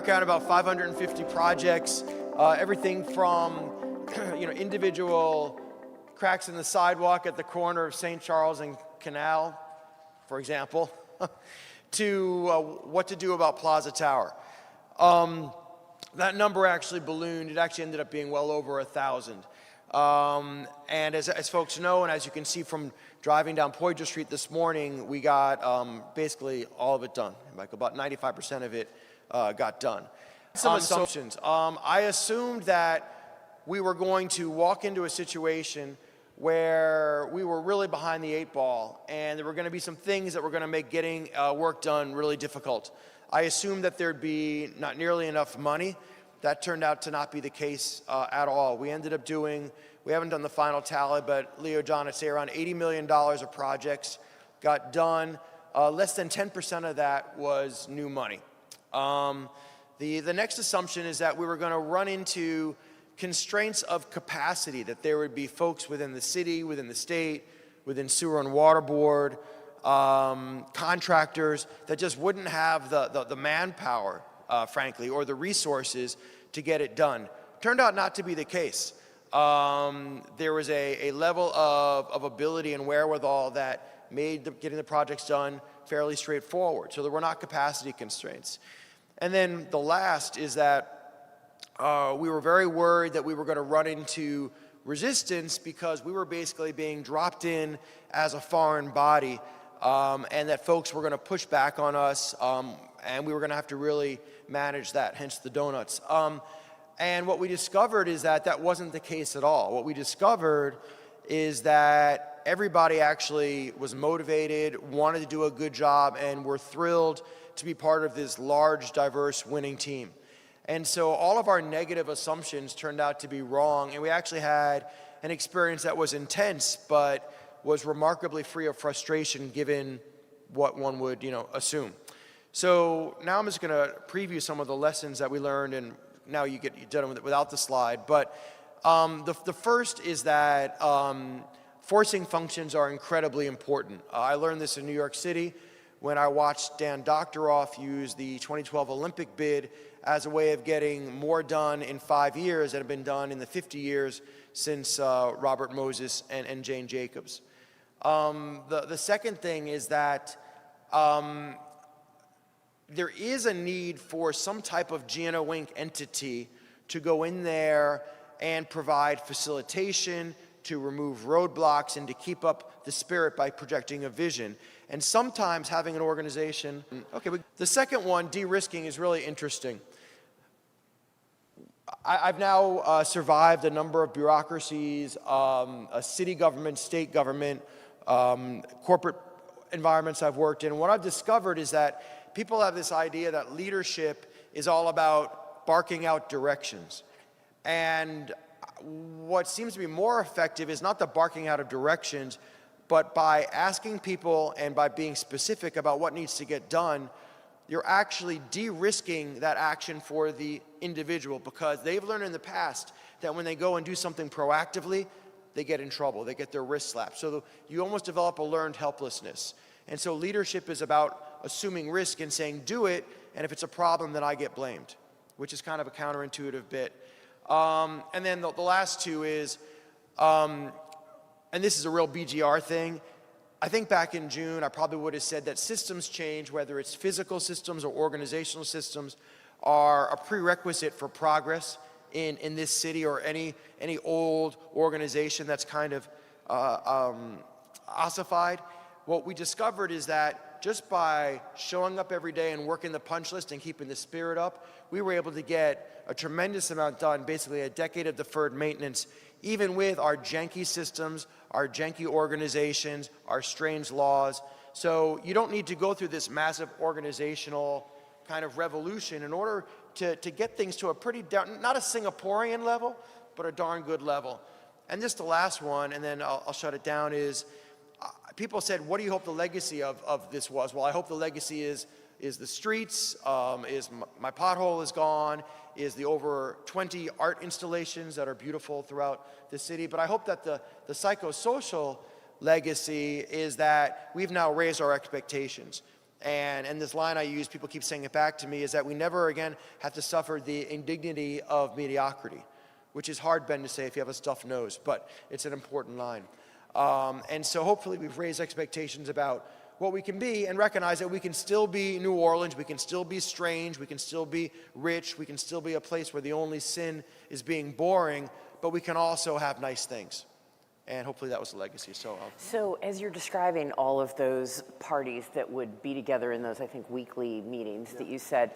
work out about 550 projects, everything from individual cracks in the sidewalk at the corner of St. Charles and Canal, for example, to what to do about Plaza Tower. That number actually ballooned. It actually ended up being well over 1,000. And as folks know, and as you can see from driving down Poydras Street this morning, we got basically all of it done. Like about 95% of it got done. Some assumptions. I assumed that we were going to walk into a situation where we were really behind the 8 ball, and there were going to be some things that were going to make getting work done really difficult. I assumed that there'd be not nearly enough money. That turned out to not be the case at all. We ended up doing, we haven't done the final tally, but Leo, John, I'd say around $80 million of projects got done. Less than 10% of that was new money. The next assumption is that we were going to run into constraints of capacity, that there would be folks within the city, within the state, within Sewer and Water Board, contractors that just wouldn't have the manpower, frankly, or the resources to get it done. Turned out not to be the case. There was a level of ability and wherewithal that made getting the projects done fairly straightforward. So there were not capacity constraints. And then the last is that we were very worried that we were going to run into resistance because we were basically being dropped in as a foreign body, and that folks were going to push back on us, and we were going to have to really manage that, hence the donuts. And what we discovered is that that wasn't the case at all. What we discovered is that everybody actually was motivated, wanted to do a good job, and were thrilled to be part of this large, diverse, winning team. And so all of our negative assumptions turned out to be wrong, and we actually had an experience that was intense, but was remarkably free of frustration given what one would, assume. So now I'm just going to preview some of the lessons that we learned, and now you get done with it without the slide. But the first is that forcing functions are incredibly important. I learned this in New York City when I watched Dan Doctoroff use the 2012 Olympic bid as a way of getting more done in 5 years than had been done in the 50 years since Robert Moses and Jane Jacobs. The second thing is that there is a need for some type of GNO-Inc. entity to go in there and provide facilitation, to remove roadblocks, and to keep up the spirit by projecting a vision. And sometimes having an organization, the second one, de-risking, is really interesting. I've now survived a number of bureaucracies, a city government, state government, corporate environments I've worked in. What I've discovered is that people have this idea that leadership is all about barking out directions. And what seems to be more effective is not the barking out of directions, but by asking people and by being specific about what needs to get done, you're actually de-risking that action for the individual, because they've learned in the past that when they go and do something proactively, they get in trouble, they get their wrist slapped. So you almost develop a learned helplessness. And so leadership is about assuming risk and saying, do it, and if it's a problem, then I get blamed, which is kind of a counterintuitive bit. And then the last two is, and this is a real BGR thing, I think back in June, I probably would have said that systems change, whether it's physical systems or organizational systems, are a prerequisite for progress in this city or any old organization that's kind of ossified. What we discovered is that just by showing up every day and working the punch list and keeping the spirit up, we were able to get a tremendous amount done, basically a decade of deferred maintenance, even with our janky systems, our janky organizations, our strange laws. So you don't need to go through this massive organizational kind of revolution in order to get things to a pretty, not a Singaporean level, but a darn good level. And just the last one, and then I'll shut it down, is people said, what do you hope the legacy of this was? Well, I hope the legacy is the streets, is my pothole is gone, is the over 20 art installations that are beautiful throughout the city. But I hope that the psychosocial legacy is that we've now raised our expectations. And this line I use, people keep saying it back to me, is that we never again have to suffer the indignity of mediocrity, which is hard, Ben, to say if you have a stuffed nose, but it's an important line. And so hopefully we've raised expectations about what we can be and recognize that we can still be New Orleans, we can still be strange, we can still be rich, we can still be a place where the only sin is being boring, but we can also have nice things. And hopefully that was the legacy. So as you're describing all of those parties that would be together in those, I think, weekly meetings that you said,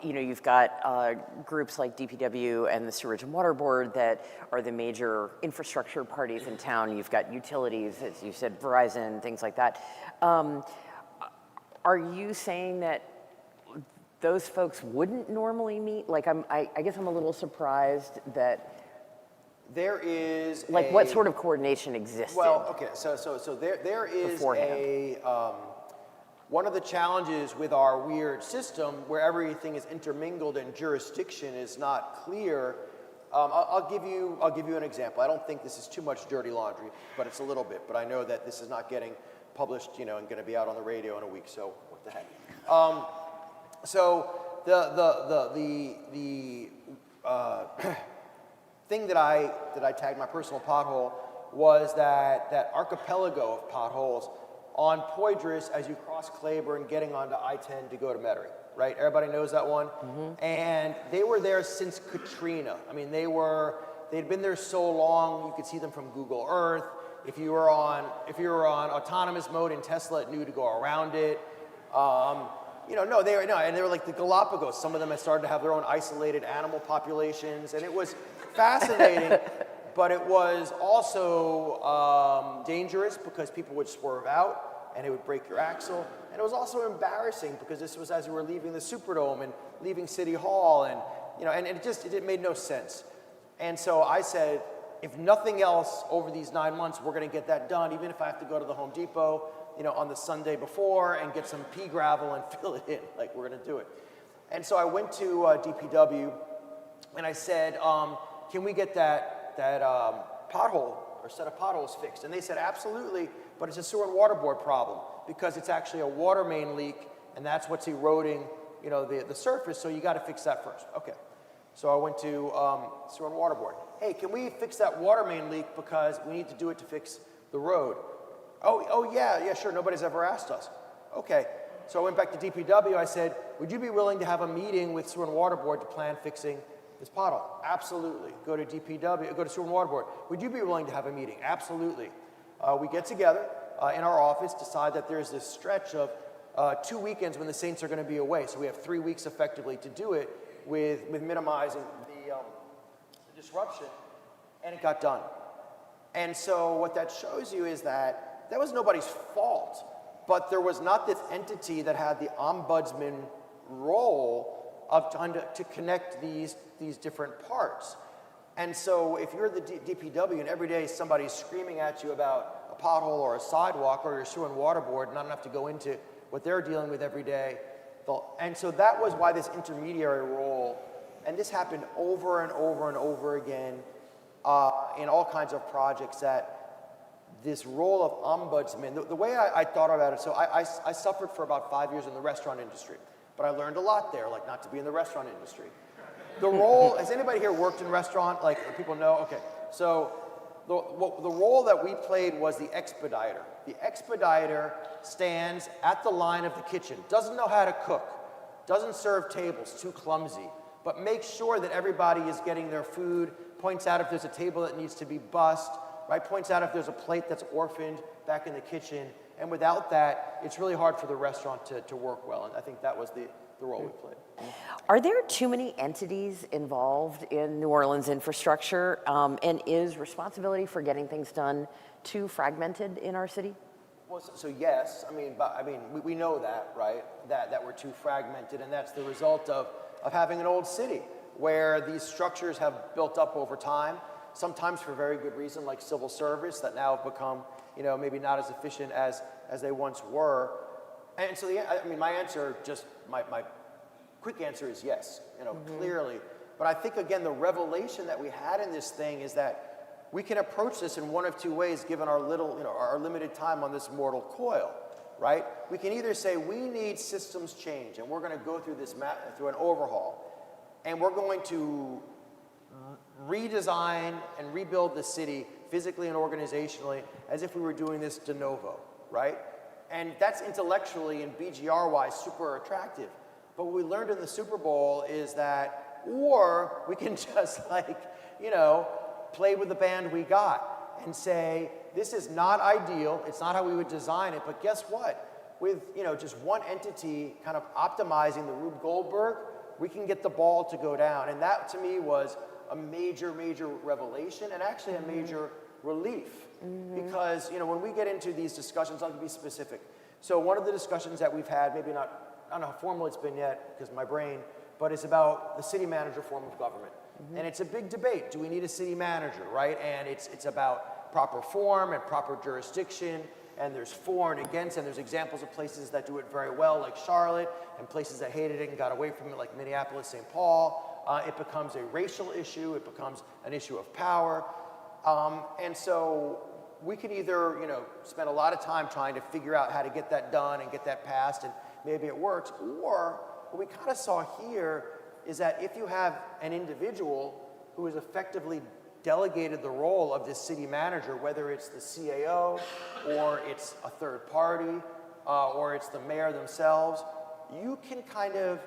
you've got groups like DPW and the Sewerage and Water Board that are the major infrastructure parties in town. You've got utilities, as you said, Verizon, things like that. Are you saying that those folks wouldn't normally meet? Like, I guess I'm a little surprised that there is what sort of coordination existed? Well, okay, so there is beforehand. One of the challenges with our weird system where everything is intermingled and jurisdiction is not clear. I'll give you an example. I don't think this is too much dirty laundry, but it's a little bit. But I know that this is not getting published, and going to be out on the radio in a week. So what the heck? So the thing that I tagged my personal pothole was that archipelago of potholes on Poydras as you cross Claiborne getting onto I-10 to go to Metairie, right? Everybody knows that one? Mm-hmm. And they were there since Katrina. I mean, they'd been there so long, you could see them from Google Earth. If you were on autonomous mode in Tesla, it knew to go around it. And they were like the Galapagos. Some of them had started to have their own isolated animal populations, and it was fascinating, but it was also dangerous because people would swerve out and it would break your axle. And it was also embarrassing because this was as we were leaving the Superdome and leaving City Hall, and it made no sense. And so I said, if nothing else over these 9 months, we're going to get that done, even if I have to go to the Home Depot, on the Sunday before and get some pea gravel and fill it in, like we're going to do it. And so I went to DPW and I said, can we get that pothole or set of potholes fixed? And they said, absolutely, but it's a sewer and water board problem because it's actually a water main leak and that's what's eroding, the surface, so you got to fix that first. Okay. So I went to sewer and water board. Hey, can we fix that water main leak because we need to do it to fix the road? Oh yeah, sure, nobody's ever asked us. Okay, so I went back to DPW, I said, would you be willing to have a meeting with Sewer and Water Board to plan fixing this pothole? Absolutely. Go to DPW, go to Sewer and Water Board. Would you be willing to have a meeting? Absolutely. We get together in our office, decide that there's this stretch of 2 weekends when the Saints are going to be away, so we have 3 weeks effectively to do it with minimizing the disruption, and it got done. And so what that shows you is that was nobody's fault, but there was not this entity that had the ombudsman role of trying to connect these different parts. And so if you're the DPW and every day somebody's screaming at you about a pothole or a sidewalk or your sewer and water board, not enough to go into what they're dealing with every day. And so that was why this intermediary role, and this happened over and over and over again in all kinds of projects, that this role of ombudsman, the way I thought about it, so I suffered for about 5 years in the restaurant industry, but I learned a lot there, like not to be in the restaurant industry. The role, has anybody here worked in restaurant? Like, people know? Okay, so the role that we played was the expediter. The expediter stands at the line of the kitchen, doesn't know how to cook, doesn't serve tables, too clumsy, but makes sure that everybody is getting their food, points out if there's a table that needs to be bussed, right? Points out if there's a plate that's orphaned back in the kitchen. And without that, it's really hard for the restaurant to work well. And I think that was the role we played. Are there too many entities involved in New Orleans infrastructure? And is responsibility for getting things done too fragmented in our city? Well, so yes. We know that, right? That we're too fragmented. And that's the result of having an old city where these structures have built up over time. Sometimes for very good reason, like civil service, that now have become, maybe not as efficient as they once were. And so, my answer, my quick answer is yes, clearly. But I think, again, the revelation that we had in this thing is that we can approach this in one of two ways, given our our limited time on this mortal coil, right? We can either say we need systems change and we're going to go through through an overhaul and we're going to redesign and rebuild the city physically and organizationally as if we were doing this de novo, right? And that's intellectually and BGR-wise super attractive. But what we learned in the Super Bowl is that, or we can just like, you know, play with the band we got and say, this is not ideal, it's not how we would design it, but guess what? With, you know, just one entity kind of optimizing the Rube Goldberg, we can get the ball to go down. And that to me was a major, major revelation and actually a major relief. Because, you know, when we get into these discussions, I'll be specific. So one of the discussions that we've had, maybe not, I don't know how formal it's been yet because my brain, but it's about the city manager form of government. And it's a big debate. Do we need a city manager, right? And it's about proper form and proper jurisdiction, and there's for and against, and there's examples of places that do it very well, like Charlotte, and places that hated it and got away from it, like Minneapolis, St. Paul. It becomes a racial issue. It becomes an issue of power. And so we could either, you know, spend a lot of time trying to figure out how to get that done and get that passed, and maybe it works, or what we kind of saw here is that if you have an individual who has effectively delegated the role of this city manager, whether it's the CAO or it's a third party or it's the mayor themselves, you can kind of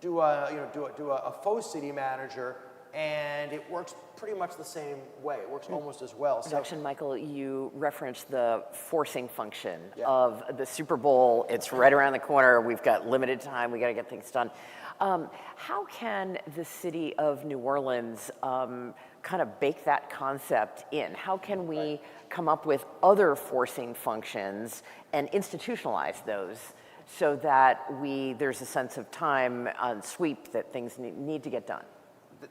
do a faux city manager, and it works pretty much the same way. It works almost as well. So, Michael, you referenced the forcing function of the Super Bowl. It's right around the corner. We've got limited time. We got to get things done. How can the city of New Orleans kind of bake that concept in? How can we come up with other forcing functions and institutionalize those so that there's a sense of time on sweep that things need to get done?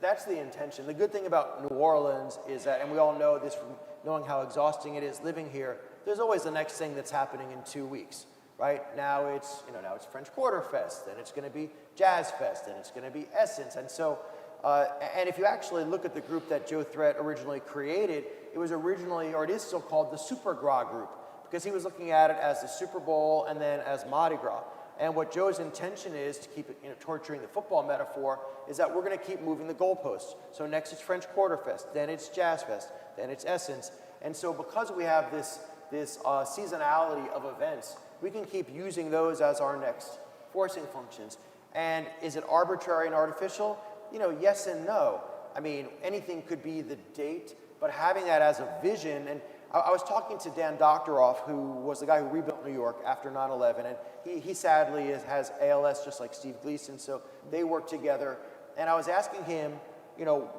That's the intention. The good thing about New Orleans is that, and we all know this from knowing how exhausting it is living here, there's always the next thing that's happening in 2 weeks, right? Now it's French Quarter Fest, then it's going to be Jazz Fest, then it's going to be Essence. And so, and if you actually look at the group that Joe Threat originally created, it was originally, or it is still called the Super Gras Group, because he was looking at it as the Super Bowl and then as Mardi Gras. And what Joe's intention is, to keep it, you know, torturing the football metaphor, is that we're going to keep moving the goalposts. So next it's French Quarter Fest, then it's Jazz Fest, then it's Essence. And so because we have this seasonality of events, we can keep using those as our next forcing functions. And is it arbitrary and artificial? You know, yes and no. I mean, anything could be the date, but having that as a vision, and I was talking to Dan Doctoroff, who was the guy who rebuilt New York after 9/11, and he sadly has ALS just like Steve Gleason, so they work together. And I was asking him, you know,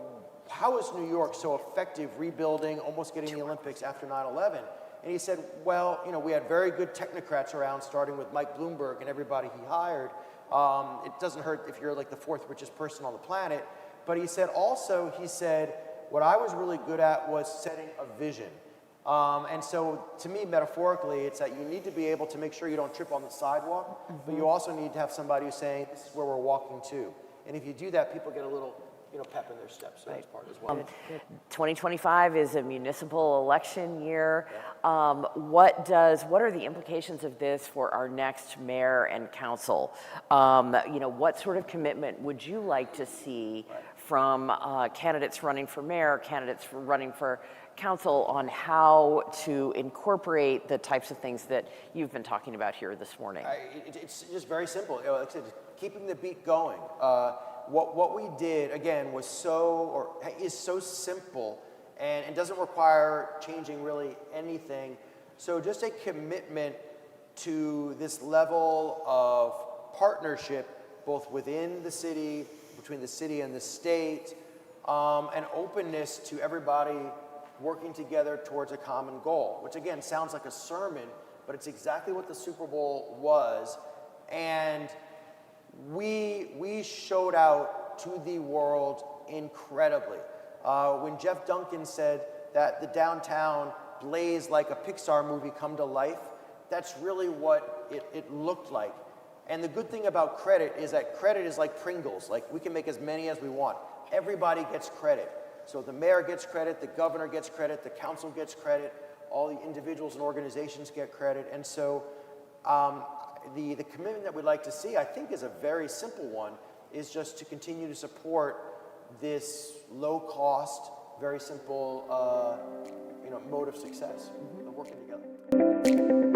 how is New York so effective rebuilding, almost getting the Olympics after 9/11? And he said, well, you know, we had very good technocrats around, starting with Mike Bloomberg and everybody he hired. It doesn't hurt if you're like the fourth richest person on the planet. But he said also, what I was really good at was setting a vision. And so to me, metaphorically, it's that you need to be able to make sure you don't trip on the sidewalk, but you also need to have somebody who's saying, this is where we're walking to. And if you do that, people get a little, you know, pep in their steps. So that's part as well. 2025 is a municipal election year. What are the implications of this for our next mayor and council? You know, what sort of commitment would you like to see from candidates running for mayor, candidates running for council, on how to incorporate the types of things that you've been talking about here this morning? It's just very simple. You know, like I said, keeping the beat going. What we did, again, is so simple and doesn't require changing really anything. So just a commitment to this level of partnership, both within the city, between the city and the state, and openness to everybody working together towards a common goal, which again sounds like a sermon, but it's exactly what the Super Bowl was. And we showed out to the world incredibly. When Jeff Duncan said that the downtown blazed like a Pixar movie come to life, that's really what it looked like. And the good thing about credit is that credit is like Pringles. Like, we can make as many as we want. Everybody gets credit. So the mayor gets credit, the governor gets credit, the council gets credit, all the individuals and organizations get credit. And so The commitment that we'd like to see, I think, is a very simple one, is just to continue to support this low-cost, very simple, mode of success, of working together.